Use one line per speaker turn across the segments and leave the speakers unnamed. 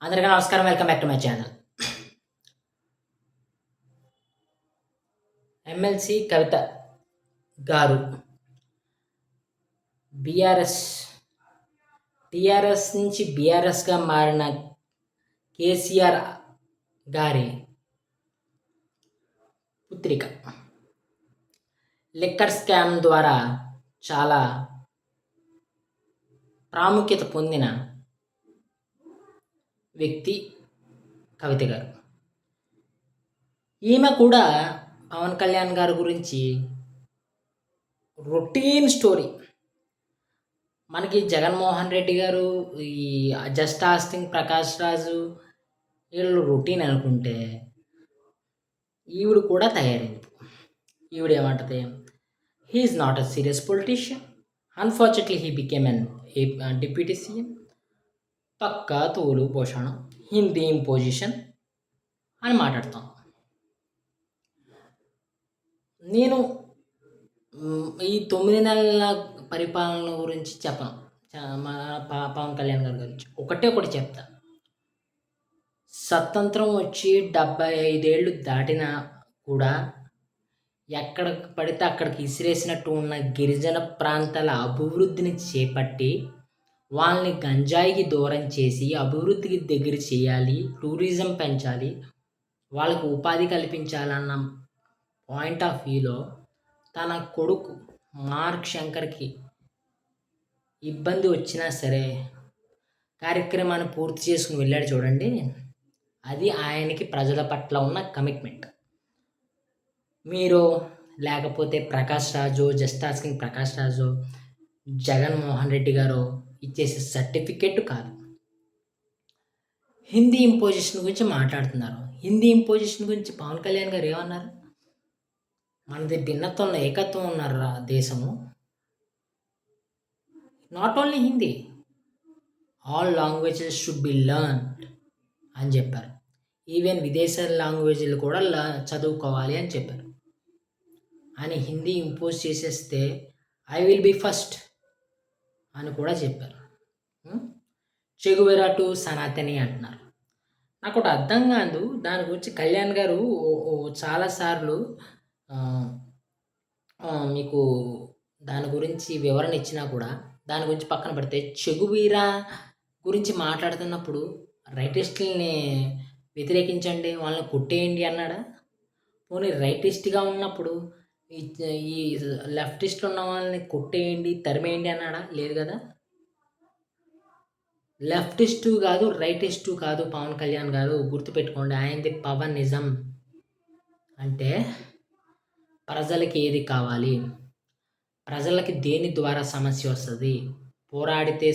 అందరికీ నమస్కారం. Welcome back to my channel. MLC Kavitha గారు బీఆర్ఎస్ టీఆర్ఎస్ నుంచి బీఆర్ఎస్గా మారిన కేసీఆర్ గారి పుత్రిక. లిక్కర్ స్కామ్ ద్వారా చాలా ప్రాముఖ్యత పొందిన వ్యక్తి కవిత గారు. ఈమె కూడా పవన్ కళ్యాణ్ గారి గురించి రొటీన్ స్టోరీ. మనకి జగన్మోహన్ రెడ్డి గారు, ఈ జస్ట్ ఆస్టింగ్ ప్రకాష్ రాజు వీళ్ళు రొటీన్ అనుకుంటే ఈవిడ కూడా తయారైంది. ఈవిడ ఏమంటది, he's not a serious politician, unfortunately he became an deputy CM, పక్కా తోలు పోషణం, హిందీ ఇంపోజిషన్ అని మాట్లాడతాం. నేను ఈ 9 నెలల పరిపాలన గురించి చెప్పను. మన పవన్ కళ్యాణ్ గారి గురించి ఒకటి చెప్తా. స్వతంత్రం వచ్చి 75 ఏళ్ళు దాటినా కూడా ఎక్కడ పడితే అక్కడికి ఇసిరేసినట్టు ఉన్న గిరిజన ప్రాంతాల అభివృద్ధిని చేపట్టి వాళ్ళని గంజాయికి దూరం చేసి అభివృద్ధికి దగ్గర చేయాలి, టూరిజం పెంచాలి, వాళ్ళకు ఉపాధి కల్పించాలన్న పాయింట్ ఆఫ్ వ్యూలో తన కొడుకు మార్క్ శంకర్కి ఇబ్బంది వచ్చినా సరే కార్యక్రమాన్ని పూర్తి చేసుకుని వెళ్ళాడు చూడండి. అది ఆయనకి ప్రజల పట్ల ఉన్న కమిట్మెంట్. మీరు లేకపోతే ప్రకాష్ రాజు, జస్ట్ ఆస్కింగ్ ప్రకాష్ రాజు, జగన్మోహన్ రెడ్డి గారు ఇచ్చేసే సర్టిఫికెట్ కాదు. హిందీ ఇంపోజిషన్ గురించి మాట్లాడుతున్నారు. హిందీ ఇంపోజిషన్ గురించి పవన్ కళ్యాణ్ గారు ఏమన్నారు? మనది భిన్నత్వంలో ఏకత్వం ఉన్నారు దేశము. Not only Hindi, all languages should be learned అని చెప్పారు. ఈవెన్ విదేశాల లాంగ్వేజ్లు కూడా చదువుకోవాలి అని చెప్పారు. అని హిందీ ఇంపోజ్ చేసేస్తే ఐ విల్ బి ఫస్ట్ అని కూడా చెప్పారు. చెగువెరా టు సనాతని అంటున్నారు. నాకు ఒకటి అర్థం కాదు దాని గురించి. కళ్యాణ్ గారు చాలాసార్లు మీకు దాని గురించి వివరణ ఇచ్చినా కూడా దాని గురించి పక్కన పెడితే చెగువీరా గురించి మాట్లాడుతున్నప్పుడు రైటిస్టుల్ని వ్యతిరేకించండి, వాళ్ళని కొట్టేయండి అన్నాడా? పోనీ రైటిస్ట్గా ఉన్నప్పుడు ఈ లెఫ్టిస్ట్లు ఉన్న వాళ్ళని కొట్టేయండి, తరిమేయండి అన్నాడా? లేదు కదా. లెఫ్టిస్టు కాదు, రైటిస్టు కాదు పవన్ కళ్యాణ్ గారు, గుర్తుపెట్టుకోండి. ఆయనది పవనిజం. అంటే ప్రజలకి ఏది కావాలి, ప్రజలకి దేని ద్వారా సమస్య వస్తుంది, పోరాడితే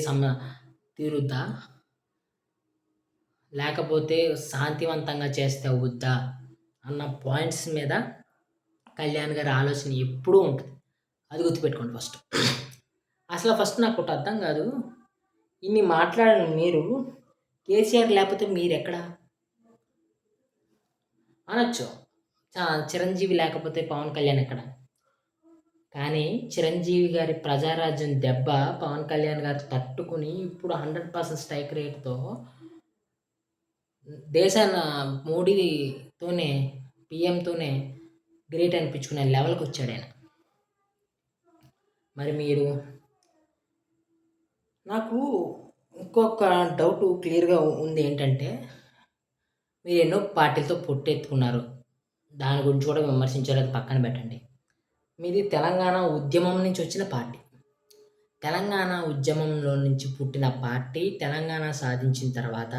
తీరుద్దా, లేకపోతే శాంతివంతంగా చేస్తే అవుద్దా అన్న పాయింట్స్ మీద కళ్యాణ్ గారి ఆలోచన ఎప్పుడూ ఉంటుంది. అది గుర్తుపెట్టుకోండి ఫస్ట్. అసలు ఫస్ట్ నాకు ఒకటి అర్థం కాదు, ఇన్ని మాట్లాడిన మీరు కేసీఆర్ లేకపోతే మీరు ఎక్కడ అనొచ్చు, చిరంజీవి లేకపోతే పవన్ కళ్యాణ్ ఎక్కడ. కానీ చిరంజీవి గారి ప్రజారాజ్యం దెబ్బ పవన్ కళ్యాణ్ గారు తట్టుకుని ఇప్పుడు 100% స్ట్రైక్ రేట్తో దేశాన్ని మోడీతోనే, పిఎంతోనే గ్రేట్ అనిపించుకునే లెవెల్కి వచ్చాడు ఆయన. మరి మీరు, నాకు ఇంకొక డౌట్ క్లియర్గా ఉంది ఏంటంటే, మీరు ఎన్నో పార్టీలతో పొట్టెత్తుకున్నారు, దాని గురించి కూడా విమర్శించారు, అది పక్కన పెట్టండి. మీది తెలంగాణ ఉద్యమం నుంచి వచ్చిన పార్టీ. తెలంగాణ ఉద్యమంలో నుంచి పుట్టిన పార్టీ తెలంగాణ సాధించిన తర్వాత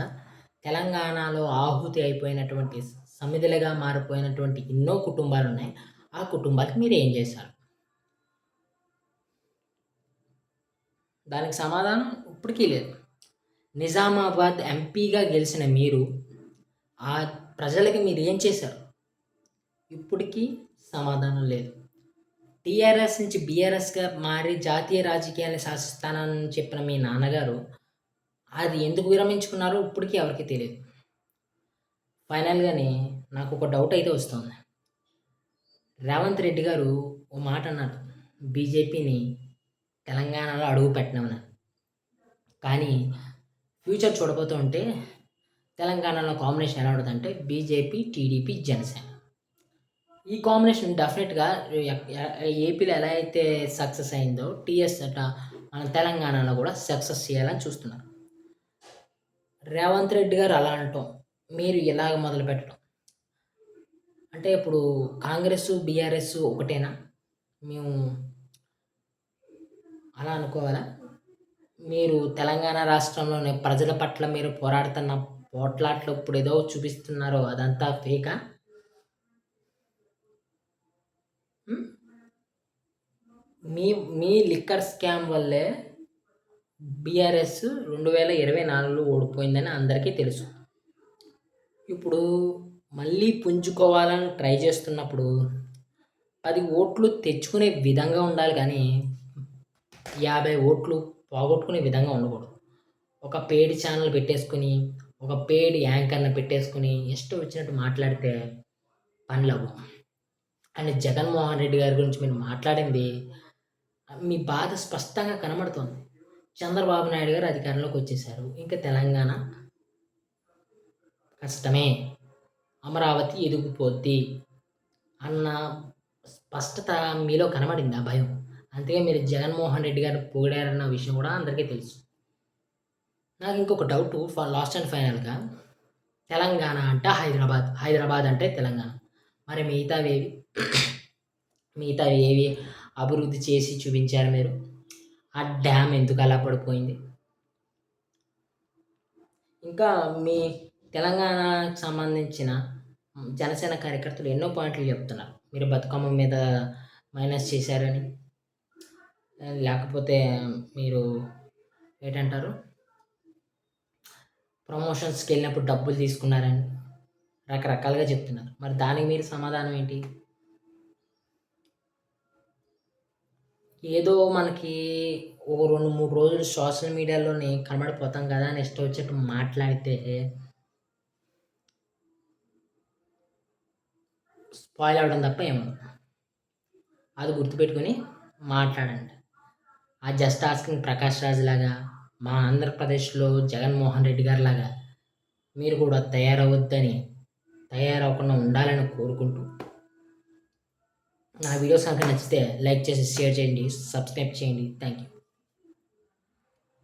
తెలంగాణలో ఆహుతి అయిపోయినటువంటి, సమిధులుగా మారిపోయినటువంటి ఎన్నో కుటుంబాలు ఉన్నాయి. ఆ కుటుంబాలకు మీరు ఏం చేశారు? దానికి సమాధానం ఇప్పటికీ లేదు. నిజామాబాద్ ఎంపీగా గెలిచిన మీరు ఆ ప్రజలకి మీరు ఏం చేశారు? ఇప్పటికీ సమాధానం లేదు. టీఆర్ఎస్ నుంచి బీఆర్ఎస్గా మారి జాతీయ రాజకీయాన్ని శాసిస్తానని చెప్పిన మీ నాన్నగారు అది ఎందుకు విరమించుకున్నారో ఇప్పటికీ ఎవరికి తెలియదు. ఫైనల్గానే నాకు ఒక డౌట్ అయితే వస్తుంది. రేవంత్ రెడ్డి గారు ఓ మాట అన్నారు, బీజేపీని తెలంగాణలో అడుగు పెట్టినామని. కానీ ఫ్యూచర్ చూడబోతూ ఉంటే తెలంగాణలో కాంబినేషన్ ఎలా ఉంటదంటే బీజేపీ, టీడీపీ, జనసేన. ఈ కాంబినేషన్ డెఫినిట్‌గా ఏపీలో ఎలా అయితే సక్సెస్ అయిందో టీఎస్ మన తెలంగాణలో కూడా సక్సెస్ చేయాలని చూస్తున్నారు. రేవంత్ రెడ్డి గారు అలా అనటం, మీరు ఇలాగ మొదలుపెట్టడం. అంటే ఇప్పుడు కాంగ్రెస్, బీఆర్ఎస్ ఒకటేనా? మేము అలా అనుకోవాలా? మీరు తెలంగాణ రాష్ట్రంలోని ప్రజల పట్ల మీరు పోరాడుతున్న పోట్లాట్లు ఇప్పుడేదో చూపిస్తున్నారో అదంతా ఫేకా? హ్మ్. మీ మీ లిక్కర్ స్కామ్ వల్లే బీఆర్ఎస్ 2024లో ఓడిపోయిందని అందరికీ తెలుసు. ఇప్పుడు మళ్ళీ పుంజుకోవాలని ట్రై చేస్తున్నప్పుడు 10 ఓట్లు తెచ్చుకునే విధంగా ఉండాలి కానీ 50 ఓట్లు పోగొట్టుకునే విధంగా ఉండకూడదు. ఒక పెయిడ్ ఛానల్ పెట్టేసుకొని, ఒక పెయిడ్ యాంకర్‌ని పెట్టేసుకొని ఇష్టం వచ్చినట్టు మాట్లాడితే పనులవ్వవు. అండ్ జగన్మోహన్ రెడ్డి గారి గురించి మీరు మాట్లాడింది మీ బాధ స్పష్టంగా కనబడుతోంది. చంద్రబాబు నాయుడు గారు అధికారంలోకి వచ్చేసారు. ఇంకా తెలంగాణ కష్టమే. అమరావతి ఎదిగిపోద్ది అన్న స్పష్టత మీలో కనబడింది ఆ భయం. అందుకే మీరు జగన్మోహన్ రెడ్డి గారిని పొగిడారన్న విషయం కూడా అందరికీ తెలుసు. నాకు ఇంకొక డౌటు లాస్ట్ అండ్ ఫైనల్‌గా తెలంగాణ అంటే హైదరాబాద్, హైదరాబాద్ అంటే తెలంగాణ. మరి మిగతావి ఏవి అభివృద్ధి చేసి చూపించారు మీరు? ఆ డ్యామ్ ఎందుకు అలా పడిపోయింది? ఇంకా మీ తెలంగాణకు సంబంధించిన జనసేన కార్యకర్తలు ఎన్నో పాయింట్లు చెప్తున్నారు. మీరు బతుకమ్మ మీద మైనస్ చేశారని, లేకపోతే మీరు ఏంటంటారు ప్రమోషన్స్‌కి వెళ్ళినప్పుడు డబ్బులు తీసుకున్నారని రకరకాలుగా చెప్తున్నారు. మరి దానికి మీరు సమాధానం ఏంటి? ఏదో మనకి ఓ 2, 3 రోజులు సోషల్ మీడియాలోనే కనబడిపోతాం కదా అని ఇష్టం వచ్చినట్టు మాట్లాడితే స్పాయిల్ అవ్వడం తప్ప ఏముండదు. అది గుర్తుపెట్టుకొని మాట్లాడండి. ఆ జస్ట్ ఆస్కింగ్ ప్రకాష్ రాజ్ లాగా, మా ఆంధ్రప్రదేశ్‌లో జగన్మోహన్ రెడ్డి గారిలాగా మీరు కూడా తయారవ్వకుండా ఉండాలని కోరుకుంటూ, నా వీడియోస్ కనుక నచ్చితే లైక్ చేసి, షేర్ చేయండి, సబ్స్క్రైబ్ చేయండి. Thank you.